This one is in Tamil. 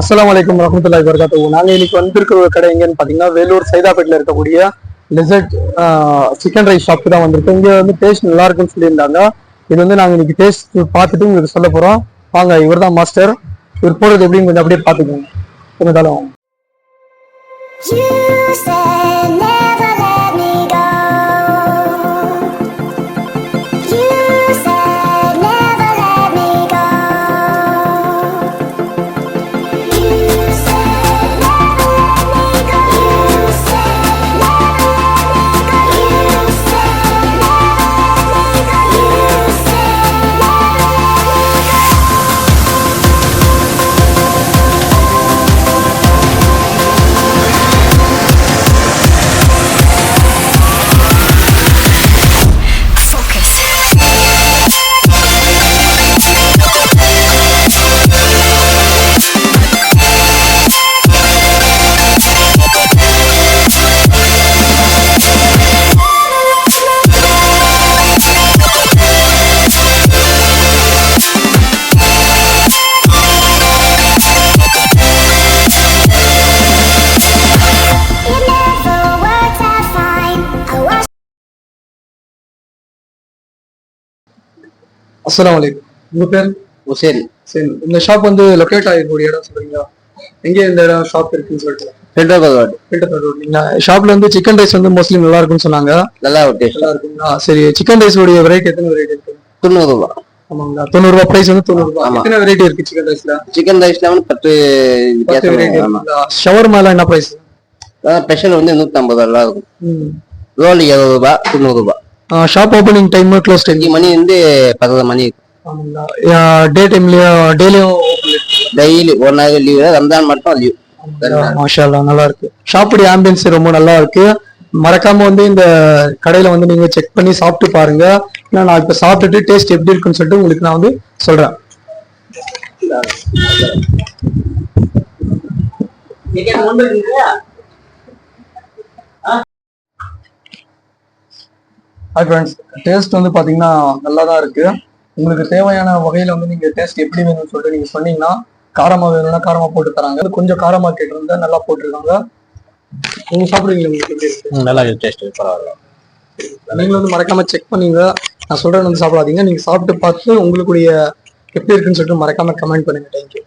அஸ்ஸலாமு அலைக்கும் வரஹ்மத்துல்லாஹி வபரகாத்துஹு. நாங்க இன்னைக்கு வந்திருக்கிற ஒரு கடை எங்கன்னு பாத்தீங்கன்னா வேலூர் சைதாப்பேட்டில் இருக்கக்கூடிய லெசர்ட் சிக்கன் ரைஸ் ஷாப்புக்கு தான் வந்திருக்கோம். இங்க வந்து டேஸ்ட் நல்லா இருக்குன்னு சொல்லியிருந்தாங்க. இது வந்து நாங்க இன்னைக்கு டேஸ்ட் பார்த்துட்டு உங்களுக்கு சொல்ல போறோம். வாங்க, இவர் தான் மாஸ்டர். இவர் போடுறது எப்படின்னு கொஞ்சம் அப்படியே பார்த்துக்கோங்க. கொஞ்சம் அஸ்ஸலாமு அலைக்கும். உங்க பேர்? சரி சரி. இந்த ஷாப் வந்து லொக்கேட் ஆகிருக்கக்கூடிய இடம் சொல்றீங்களா? எங்க இந்த இடம் ஷாப் இருக்குன்னு சொல்லிட்டு ஷாப்ல வந்து சிக்கன் ரைஸ் வந்து மோஸ்ட்லி நல்லா இருக்குன்னு சொன்னாங்க. நல்லா இருக்குங்களா? சரி. சிக்கன் ரைஸ் உடைய வெரைட்டி எத்தனை வெரைட்டி இருக்கு? 90 ரூபாய். ஆமாங்களா? 90 ரூபாய் பிரைஸ் வந்து 90 ரூபாய். எத்தனை வெரைட்டி இருக்கு சிக்கன் ரைஸ்ல? சிக்கன் ரைஸ்ல வந்து 10 வெரைட்டி இருக்குங்களா? ஷவர்மால என்ன பிரைஸ்? ஸ்பெஷல் வந்து 150 ரூபாய் இருக்கும். ரோல் 70 ரூபாய், 90 ரூபாய். Shop opening time close time மணி வந்து 10 மணி. டே டைம்லயும் டெய்லியும் டெய்லி ஒரு நாள் லீவ், ரம்ஜான் மட்டும் லீவ். மாஷா அல்லாஹ், நல்லா இருக்கு. ஷாப்புடைய ஆம்பியன்ஸ் ரொம்ப நல்லா இருக்கு. மறக்காம வந்து இந்த கடையில வந்து நீங்க செக் பண்ணி சாப்பிட்டு பாருங்க. ஏன்னா நான் இப்ப சாப்பிட்டுட்டு டேஸ்ட் எப்படி இருக்குன்னு சொல்லிட்டு உங்களுக்கு நான் வந்து சொல்றேன். ஹாய் ஃப்ரெண்ட்ஸ், டேஸ்ட் வந்து பாத்தீங்கன்னா நல்லா தான் இருக்கு. உங்களுக்கு தேவையான வகையில வந்து நீங்க டேஸ்ட் எப்படி வேணும்னு சொல்லிட்டு நீங்க சொன்னீங்கன்னா காரமா வேணும்னா காரமா போட்டு தராங்க. கொஞ்சம் காரமா கேட்டிருந்தா நல்லா போட்டிருக்காங்க. நீங்க சாப்பிடுவீங்க, உங்களுக்கு எப்படி இருக்கு? நல்லா டேஸ்ட் பரவாயில்ல. நீங்களும் வந்து மறக்காம செக் பண்ணீங்க. நான் சொல்றேன் வந்து சாப்பிடாதீங்க. நீங்க சாப்பிட்டு பார்த்து உங்களுடைய எப்படி இருக்குன்னு சொல்லிட்டு மறக்காம கமெண்ட் பண்ணுங்க. தேங்க்யூ.